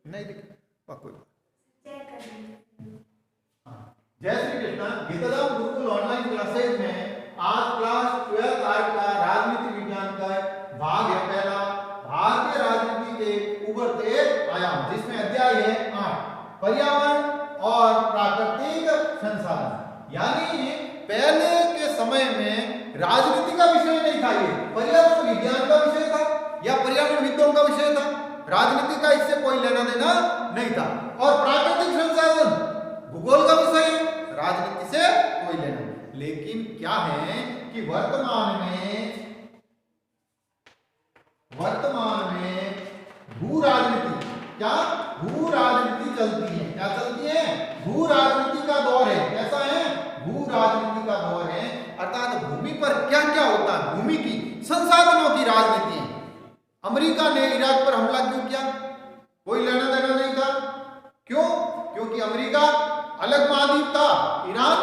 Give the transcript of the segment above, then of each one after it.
नहीं दिखा कोई। जय श्री कृष्ण। गीताधाम गुरुकुल ऑनलाइन क्लासेज में आज क्लास 12 आर्ट का राजनीति विज्ञान का भाग है पहला, भारतीय राजनीति के उभरते आयाम, जिसमें अध्याय है 8, पर्यावरण और प्राकृतिक संसाधन। यानी पहले के समय में राजनीति का विषय नहीं था, ये पर्यावरण विज्ञान का विषय था या पर्यावरणविदों का विषय था। राजनीति का इससे कोई लेना देना नहीं था। और प्राकृतिक संसाधन भूगोल का विषय है, राजनीति से कोई लेना नहीं। लेकिन क्या है कि वर्तमान में भू राजनीति, क्या भू राजनीति चलती है, क्या चलती है, भू राजनीति का दौर है। कैसा है, भू राजनीति का दौर है, अर्थात भूमि पर क्या क्या होता है, भूमि की संसाधनों की राजनीति है। अमेरिका ने इराक पर हमला क्यों किया, कोई लेना देना नहीं था। क्यों, क्योंकि अमेरिका अलग महाद्वीप था, ईरान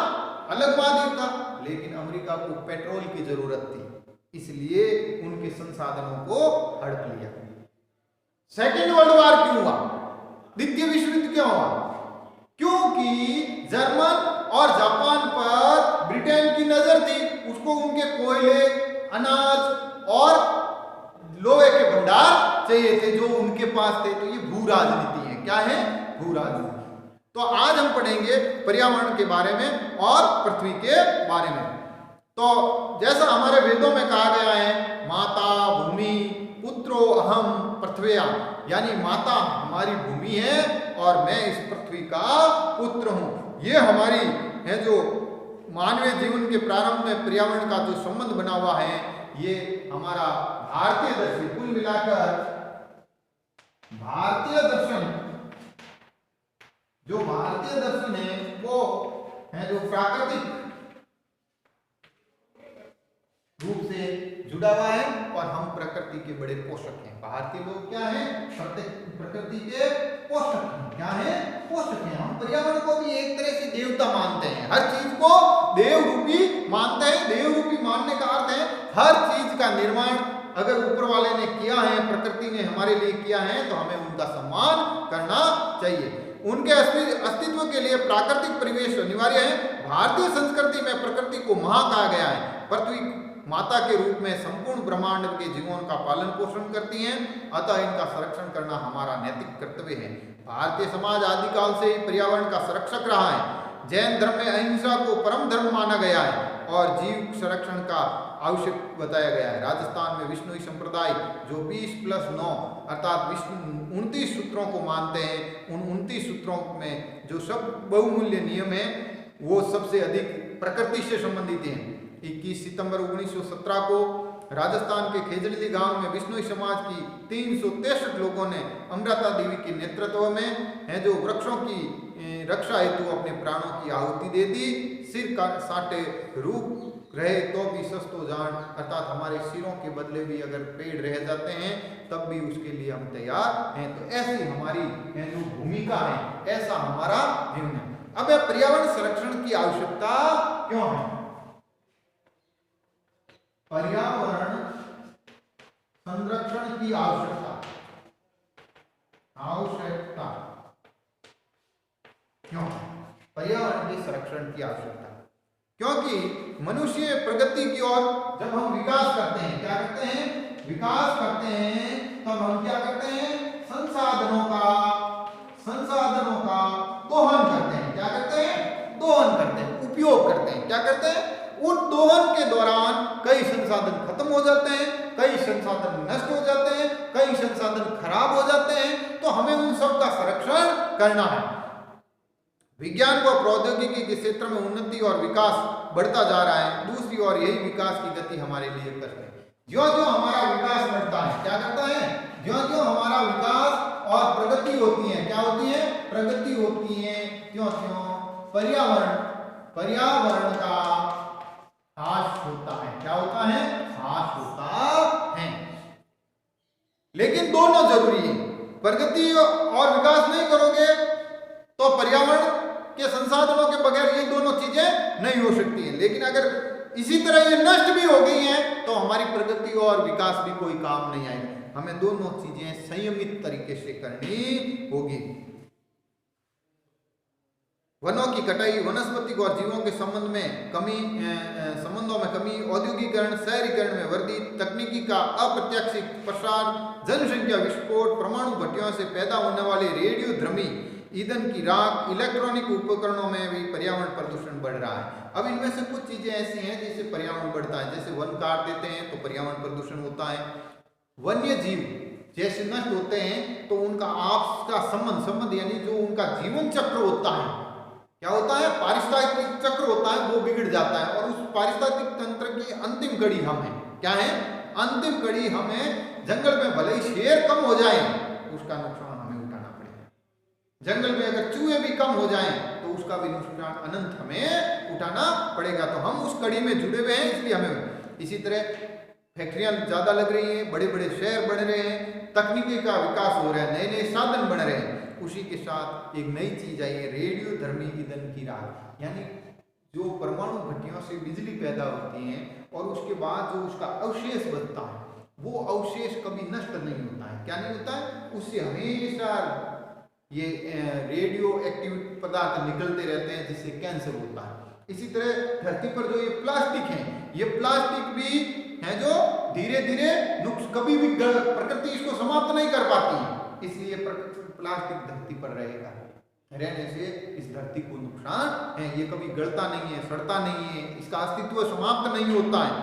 अलग महाद्वीप था, लेकिन अमेरिका को पेट्रोल की जरूरत थी, इसलिए उनके संसाधनों को हड़प लिया। सेकेंड वर्ल्ड वॉर क्यों हुआ, द्वितीय विश्व युद्ध क्यों हुआ, क्योंकि जर्मन और जापान पर ब्रिटेन की नजर थी। उसको उनके कोयले, अनाज और लोहे के भंडार चाहिए थे जो उनके पास थे। तो ये भू राजनीति है। क्या है, भू राजनीति। तो आज हम पढ़ेंगे पर्यावरण के बारे में और पृथ्वी के बारे में। तो जैसा हमारे वेदों में कहा गया है, माता भूमि पुत्रो अहम पृथ्व्या, यानी माता हमारी भूमि है और मैं इस पृथ्वी का पुत्र हूं। ये हमारी है जो मानवीय जीवन के प्रारंभ में पर्यावरण का जो संबंध बना हुआ है, ये हमारा भारतीय दर्शन, कुल मिलाकर भारतीय दर्शन, जो भारतीय दर्शन है वो है जो प्राकृतिक रूप से जुड़ा हुआ है और हम प्रकृति के बड़े पोषक हैं। भारतीय लोग क्या हैं, प्रकृति के पोषक हैं। क्या है, पोषक हैं। हम पर्यावरण को भी एक तरह से देवता मानते हैं, हर चीज को देव रूपी मानते हैं। देव रूपी मानने का अर्थ है हर चीज का निर्माण अगर ऊपर वाले ने किया है, प्रकृति ने हमारे लिए किया है, तो हमें उनका सम्मान करना चाहिए। उनके अस्तित्व के लिए प्राकृतिक परिवेश अनिवार्य है। भारतीय संस्कृति में प्रकृति को मां कहा गया है। पृथ्वी माता के रूप में संपूर्ण ब्रह्मांड के जीवों का पालन पोषण करती हैं, अतः इनका संरक्षण करना हमारा नैतिक कर्तव्य है। भारतीय समाज आदिकाल से ही पर्यावरण का संरक्षक रहा है। जैन धर्म में अहिंसा को परम धर्म माना गया है और जीव संरक्षण का आवश्यक बताया गया है। राजस्थान में विष्णुई संप्रदाय जो 20+9 अर्थात 29 सूत्रों को मानते हैं, उन 29 सूत्रों में जो सब बहुमूल्य नियम है वो सबसे अधिक प्रकृति से संबंधित हैं। 21 सितंबर 1917 को राजस्थान के खेजड़ी गांव में विष्णुई समाज की 363 लोगों ने अमृता देवी के नेतृत्व में है जो वृक्षों की रक्षा हेतु अपने प्राणों की आहुति दे दी। सिर का साटे रूप रहे तो भी सस्तो जान, अर्थात हमारे सिरों के बदले भी अगर पेड़ रह जाते हैं तब भी उसके लिए हम तैयार हैं। तो ऐसी हमारी है जो भूमिका है, ऐसा हमारा जीवन है। अब पर्यावरण संरक्षण की आवश्यकता क्यों है, पर्यावरण संरक्षण की आवश्यकता क्यों, पर्यावरण के संरक्षण की आवश्यकता, क्योंकि मनुष्य प्रगति की ओर जब हम विकास करते हैं, क्या करते हैं, विकास करते हैं, तब हम क्या करते हैं, संसाधनों का दोहन करते हैं। क्या करते हैं, दोहन करते हैं, उपयोग करते हैं। क्या करते हैं, उन दोहन के दौरान कई संसाधन खत्म हो जाते हैं, कई संसाधन नष्ट हो जाते हैं, कई संसाधन खराब हो जाते हैं। तो हमें उन सब का संरक्षण करना है। विज्ञान व प्रौद्योगिकी के क्षेत्र में उन्नति और विकास बढ़ता जा रहा है। दूसरी ओर यही विकास की गति हमारे लिए कष्ट है। ज्यों ज्यों हमारा विकास बढ़ता है, क्या करता है, ज्यों ज्यों हमारा विकास और प्रगति होती है, क्या होती है, प्रगति होती है, क्यों क्यों पर्यावरण का ह्रास होता है। क्या होता है, ह्रास होता है। लेकिन दोनों जरूरी है। प्रगति और विकास नहीं करोगे तो पर्यावरण के संसाधनों के बगैर ये दोनों चीजें नहीं हो सकती हैं। लेकिन अगर इसी तरह ये नष्ट भी हो गई हैं तो हमारी प्रगति और विकास भी कोई काम नहीं आएगा। हमें दोनों चीजें संयमित तरीके से करनी होगी। वनों की कटाई, वनस्पति और जीवों के संबंधों में कमी, औद्योगिकरण, शहरीकरण में वृद्धि, तकनीकी का अप्रत्याशित प्रसार, जनसंख्या विस्फोट, परमाणु भट्टियों से पैदा होने वाली रेडियोधर्मी ईंधन की राख, इलेक्ट्रॉनिक उपकरणों में भी पर्यावरण प्रदूषण बढ़ रहा है। अब इनमें से कुछ चीजें ऐसी हैं जिससे पर्यावरण बढ़ता है, जैसे वन काट देते हैं तो पर्यावरण प्रदूषण होता है। वन्य जीव जैसे नष्ट होते हैं तो उनका आपस का संबंध यानी जो उनका जीवन चक्र होता है, क्या होता है, पारिस्थितिक चक्र होता है, वो बिगड़ जाता है। और उस पारिस्थितिक तंत्र की अंतिम कड़ी हम है, क्या है, अंतिम कड़ी हमें। जंगल में भले ही शेर कम हो जाए उसका नुकसान हमें उठाना पड़ेगा, जंगल में अगर चूहे भी कम हो जाएं तो उसका भी नुकसान अनंत हमें उठाना पड़ेगा। तो हम उस कड़ी में जुड़े हुए हैं, इसलिए हमें। इसी तरह फैक्ट्रियां ज्यादा लग रही हैं, बड़े बड़े शहर बन रहे हैं, तकनीकी का विकास हो रहा है, नए नए साधन बन रहे हैं। उसी के साथ एक नई चीज आई है, रेडियोधर्मी ईंधन की राख, यानी जो परमाणु भट्टियों से बिजली पैदा होती है और उसके बाद जो उसका अवशेष बनता है वो अवशेष कभी नष्ट नहीं होता है। क्या नहीं होता है, उससे हमेशा ये रेडियो एक्टिव पदार्थ निकलते रहते हैं जिससे कैंसर होता है। इसी तरह धरती पर जो ये प्लास्टिक है, ये प्लास्टिक भी है जो धीरे धीरे कभी भी प्रकृति इसको समाप्त नहीं कर पाती है, इसलिए प्लास्टिक धरती पर रहेगा, रहने से इस धरती को नुकसान है। ये कभी गलता नहीं है, सड़ता नहीं है, इसका अस्तित्व समाप्त नहीं होता है।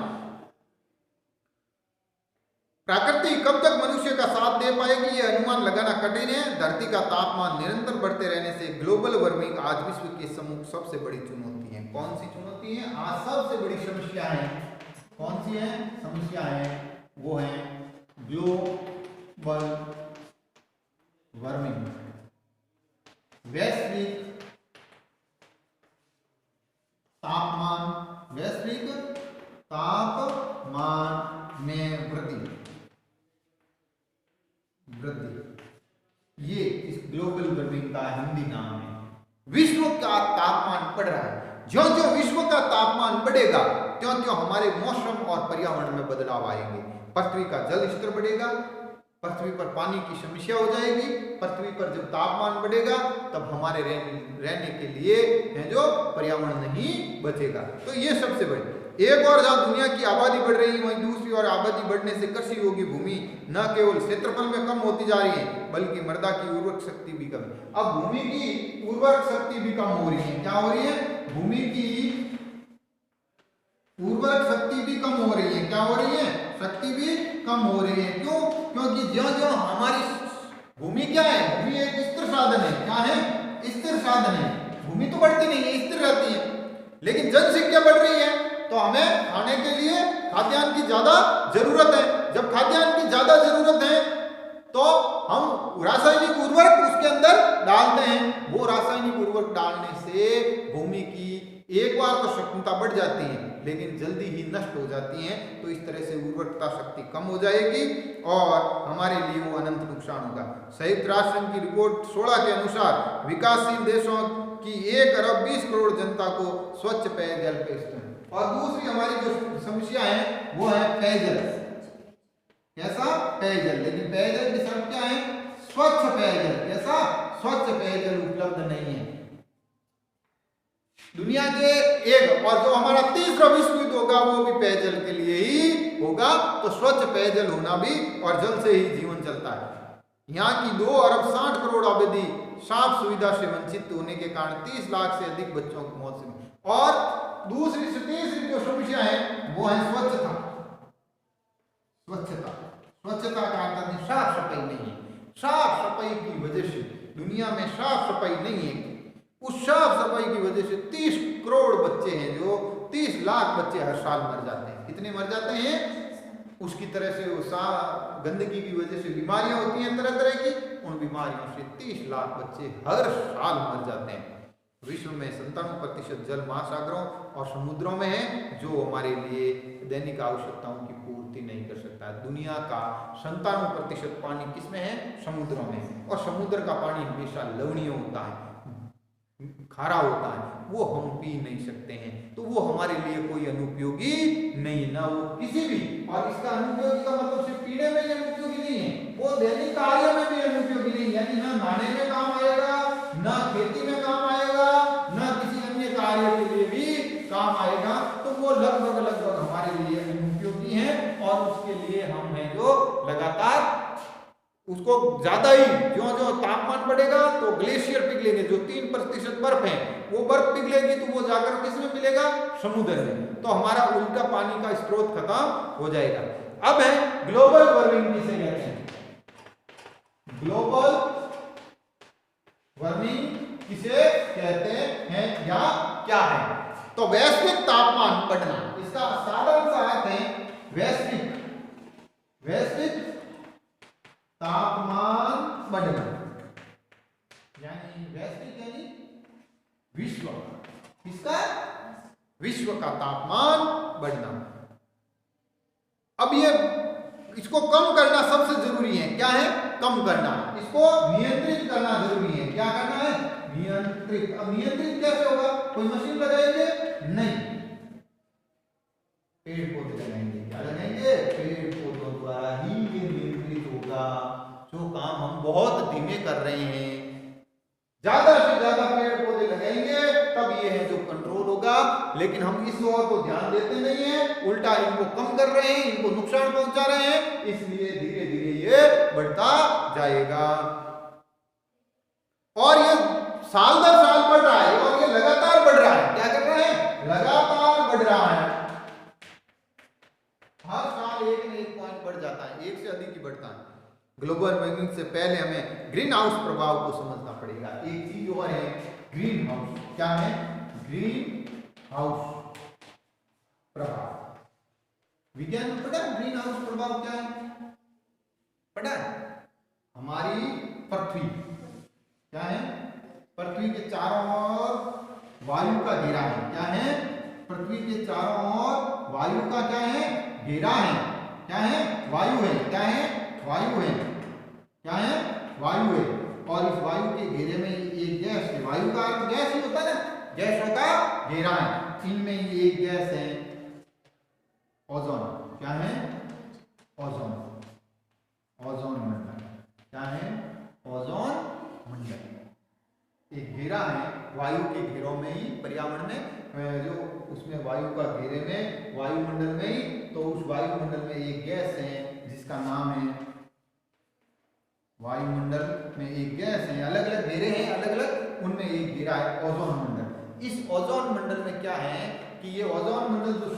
प्रकृति कब तक मनुष्य का साथ दे पाएगी ये अनुमान लगाना कठिन है। धरती का तापमान निरंतर बढ़ते रहने से ग्लोबल वार्मिंग आज विश्व के सम्मुख सबसे बड़ी चुनौती है। कौन सी चुनौती है? आज सबसे बड़ी समस्या है, कौन सी है समस्या है? वो है ग्लोबल वार्मिंग, वैश्विक तापमान, वैश्विक तापमान में वृद्धि। ये इस ग्लोबल वार्मिंग का हिंदी नाम है। विश्व का तापमान बढ़ रहा है, ज्यों ज्यों विश्व का तापमान बढ़ेगा त्यों त्यों हमारे मौसम और पर्यावरण में बदलाव आएंगे। पृथ्वी का जल स्तर बढ़ेगा, पृथ्वी पर पानी की समस्या हो जाएगी। पृथ्वी पर जब तापमान बढ़ेगा तब हमारे रहने के लिए है जो पर्यावरण नहीं बचेगा। तो ये सबसे बड़ी एक और जहां दुनिया की आबादी बढ़ रही है, वहीं दूसरी ओर आबादी बढ़ने से कृषि योग्य भूमि न केवल क्षेत्रफल में कम होती जा रही है बल्कि मृदा की उर्वरक शक्ति भी कम। अब भूमि की उर्वरक शक्ति भी कम हो रही है। क्या हो रही है? भूमि की उर्वरक शक्ति भी कम हो रही है। क्या हो रही है? शक्ति भी कम हो रही है। क्यों? क्योंकि ज्यों-ज्यों हमारी भूमि क्या है? भूमि एक स्थिर साधन है। क्या है? स्थिर साधन है। भूमि तो बढ़ती नहीं है, स्थिर रहती है, लेकिन जनसंख्या बढ़ रही है तो हमें खाने के लिए खाद्यान्न की ज्यादा जरूरत है। जब खाद्यान्न की ज्यादा जरूरत है तो हम रासायनिक उर्वरक उसके अंदर डालते हैं। वो रासायनिक उर्वरक डालने से भूमि की एक बार तो क्षमता बढ़ जाती है लेकिन जल्दी ही नष्ट हो जाती है। तो इस तरह से उर्वरकता शक्ति कम हो जाएगी और हमारे लिए वो अनंत नुकसान होगा। संयुक्त राष्ट्र संघ की रिपोर्ट 16 के अनुसार विकासशील देशों की 1 अरब 20 करोड़ जनता को स्वच्छ पेयजल पेश। और दूसरी हमारी जो समस्या है वो है पेयजल। कैसा? पेयजल। लेकिन पेयजल की शर्त क्या है? स्वच्छ पेयजल। कैसा? स्वच्छ पेयजल उपलब्ध नहीं है दुनिया के एक। और जो हमारा तीसरा विश्व युद्ध होगा वो भी पेयजल के लिए ही होगा। तो स्वच्छ पेयजल होना भी, और जल से ही जीवन चलता है। यहाँ की 2 अरब 60 करोड़ आबादी साफ सुविधा से वंचित होने के कारण 30 लाख से अधिक बच्चों की मौत से। और दूसरी से तीसरी जो समस्या है वो है स्वच्छता। स्वच्छता स्वच्छता का अर्थ साफ सफाई नहीं है। साफ सफाई की वजह से दुनिया में साफ सफाई नहीं है। उस साफ सफाई की वजह से 30 करोड़ बच्चे हैं, जो 30 लाख बच्चे हर साल मर जाते हैं। कितने मर जाते हैं? उसकी तरह से वो गंदगी की वजह से बीमारियां होती हैं तरह तरह की। उन बीमारियों से 30 लाख बच्चे हर साल मर जाते हैं। विश्व में 97% जल महासागरों और समुद्रों में है, जो हमारे लिए दैनिक आवश्यकताओं की पूर्ति नहीं कर सकता है। दुनिया का 97% पानी किसमें है? समुद्रों में। और समुद्र का पानी हमेशा लवणीय होता है, खारा होता है वो हम पी नहीं सकते हैं, तो वो हमारे लिए कोई अनुपयोगी नहीं, ना वो किसी भी, और इसका अनुपयोगी का मतलब सिर्फ पीने में ही अनुपयोगी नहीं है, वो दैनिक कार्य में भी अनुपयोगी नहीं, यानी ना नहाने में काम आएगा, ना खेती में काम आएगा, ना किसी अन्य कार्य के लिए भी काम आएगा, तो वो लगभग हमारे लिए अनुपयोगी है, और उसके लिए हम हैं जो लगातार उसको ज्यादा ही ज्यों ज्यों तापमान बढ़ेगा तो ग्लेशियर पिघलेंगे, जो 3% बर्फ है वो बर्फ पिघलेगी तो वो जाकर किस में मिलेगा, समुद्र में, तो हमारा उल्टा पानी का स्रोत खत्म हो जाएगा। अब है ग्लोबल वार्मिंग किसे कहते हैं, ग्लोबल वार्मिंग किसे कहते हैं या क्या है, तो वैश्विक तापमान बढ़ना, इसका साधारण सा अर्थ है वैश्विक तापमान बढ़ना, यानी वैश्विक यानी विश्व, इसका विश्व का तापमान बढ़ना। अब ये इसको कम करना सबसे जरूरी है, क्या है, कम करना, इसको नियंत्रित करना जरूरी है, क्या करना है, नियंत्रित। अब नियंत्रित कैसे होगा, कोई मशीन लगाएंगे नहीं, पेड़ पौधे लगाएंगे, क्या लगाएंगे, पेड़ पौधों द्वारा ही ये नियंत्रित होगा। जो काम हम बहुत धीमे कर रहे हैं, ज्यादा से ज्यादा पेड़ पौधे लगाएंगे तब ये है जो कंट्रोल होगा, लेकिन हम इस ओर को ध्यान देते नहीं है, उल्टा इनको कम कर रहे हैं, इनको नुकसान पहुंचा रहे हैं, इसलिए धीरे धीरे ये बढ़ता जाएगा, और ये साल दर साल बढ़ रहा है, और ये लगातार बढ़ रहा है, क्या कर रहा है, लगातार बढ़ रहा है, हर साल एक न एक पॉइंट बढ़ जाता है, एक से अधिक ही बढ़ता है। ग्लोबल वार्मिंग से पहले हमें ग्रीन हाउस प्रभाव को समझना पड़ेगा। एक चीज और है ग्रीन हाउस, क्या है, ग्रीन हाउस प्रभाव, विज्ञान में पढ़ा ग्रीन हाउस प्रभाव क्या है, पढ़ा है, हमारी पृथ्वी क्या है, पृथ्वी के चारों ओर वायु का घेरा है, क्या है, पृथ्वी के चारों ओर वायु का क्या है, घेरा है, क्या है, वायु है, क्या है, वायु है, क्या है, वायु है, और इस वायु के घेरे में एक गैस है, वायु का अर्थ गैस ही होता है ना, गैसों का घेरा है, इनमें ये एक गैस है ओजोन, क्या है, ओजोन, ओजोन मंडल, क्या है, ओजोन मंडल, एक घेरा है, वायु के घेरों में ही, पर्यावरण में जो उसमें वायु का घेरे में, वायुमंडल में ही, तो उस वायुमंडल में एक गैस है जिसका नाम है, वायुमंडल में एक गैस है, अलग अलग घेरे हैं, अलग अलग, उनमें एक घेरा है ओजोन मंडल। इस ओजोन मंडल में क्या है कि ये ओजोन मंडल जो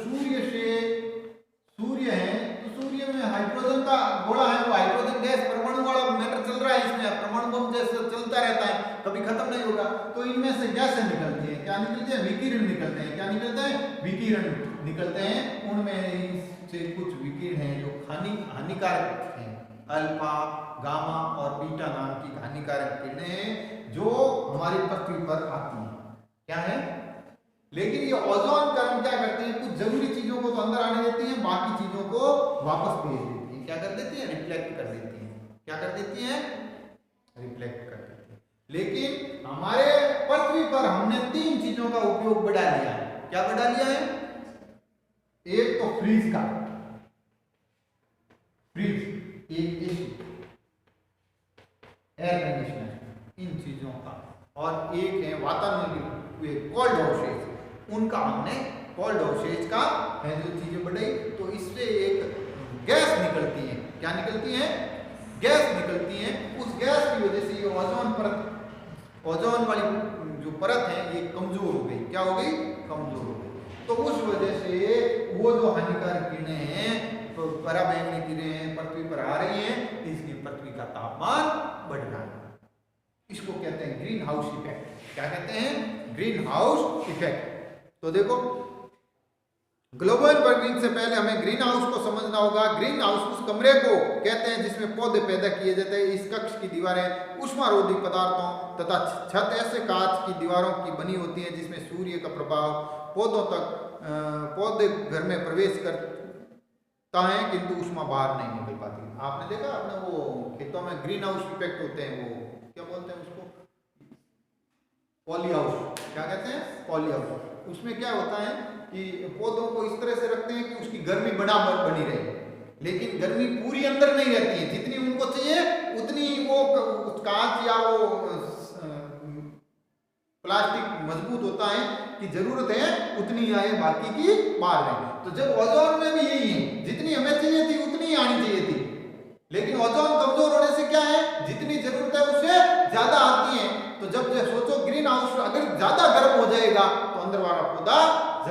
सूर्य है, तो सूर्य में हाइड्रोजन का गोला है, वो हाइड्रोजन गैस परमाणु वाला मैटर चल रहा है, इसमें परमाणु बम जैसे चलता रहता है, कभी खत्म नहीं होगा, तो इनमें से गैसें निकलती है, क्या निकलती है, विकिरण निकलते हैं, क्या निकलते हैं, विकिरण निकलते हैं, उनमें से कुछ विकिरण हैं जो हानिकारक हैं, अल्फा, गामा और बीटा नाम की हानिकारक किरणें हैं जो हमारी पृथ्वी पर आती हैं, क्या है, लेकिन ये ओजोन कर्म क्या करते हैं, कुछ जरूरी चीजों को तो अंदर आने देती हैं, बाकी चीजों को वापस भेज देती हैं, क्या कर देती हैं, रिफ्लेक्ट कर देती हैं, क्या कर देती हैं, रिफ्लेक्ट कर देती हैं। लेकिन हमारे पृथ्वी पर हमने 3 चीजों का उपयोग बढ़ा लिया है, क्या बढ़ा लिया है, एक तो फ्रीज का, फ्रीज, एक एसी, एयर कंडीशनर, इन चीजों का, और एक है वातावरण के कोल्ड हाउसेज, उनका हमने कोल्ड हाउसेज का है जो चीजें बढ़ाई, तो इससे एक गैस निकलती है, क्या निकलती है, गैस निकलती है, उस गैस की वजह से ये ओजोन परत, ओजोन वाली जो परत है ये कमजोर हो गई, क्या हो गई, कमजोर हो गई, तो उस वजह से वो जो हानिकारक किरणें हैं, तो पराबैंगनी किरणें पृथ्वी पर आ रही हैं, इसलिए पृथ्वी का तापमान बढ़ रहा है, इसको कहते हैं ग्रीन हाउस इफेक्ट, क्या कहते हैं, ग्रीन हाउस इफेक्ट। तो देखो ग्लोबल वार्मिंग से पहले हमें ग्रीन हाउस को समझना होगा। ग्रीन हाउस उस कमरे को कहते हैं जिसमें पौधे पैदा किए जाते हैं। इस कक्ष की दीवारें उष्मारोधी पदार्थों तथा छत ऐसे कांच की दीवारों की बनी होती है जिसमें सूर्य का प्रभाव पौधों तक पौधे घर में प्रवेश करता है किंतु उष्मा बाहर नहीं निकल पाती। आपने देखा आपने वो खेतों में ग्रीन हाउस इफेक्ट होते हैं, वो क्या बोलते हैं उसको, पॉली हाउस, क्या कहते हैं, पॉली हाउस। उसमें क्या होता है कि पौधों को इस तरह से रखते हैं कि उसकी गर्मी बराबर बनी रहे, लेकिन गर्मी पूरी अंदर नहीं रहती है, जितनी उनको चाहिए उतनी वो कांच या वो प्लास्टिक मजबूत होता है कि जरूरत है उतनी आए, बाकी की बाहर रहे। तो जब ओजोन में भी यही है, जितनी हमें चाहिए थी उतनी ही आनी चाहिए थी, लेकिन ओजोन कमजोर होने से क्या है, जितनी जरूरत है उससे ज्यादा आती है। तो जब सोचो ग्रीन हाउस अगर ज्यादा गर्म हो जाएगा तो अंदर वाला पौधा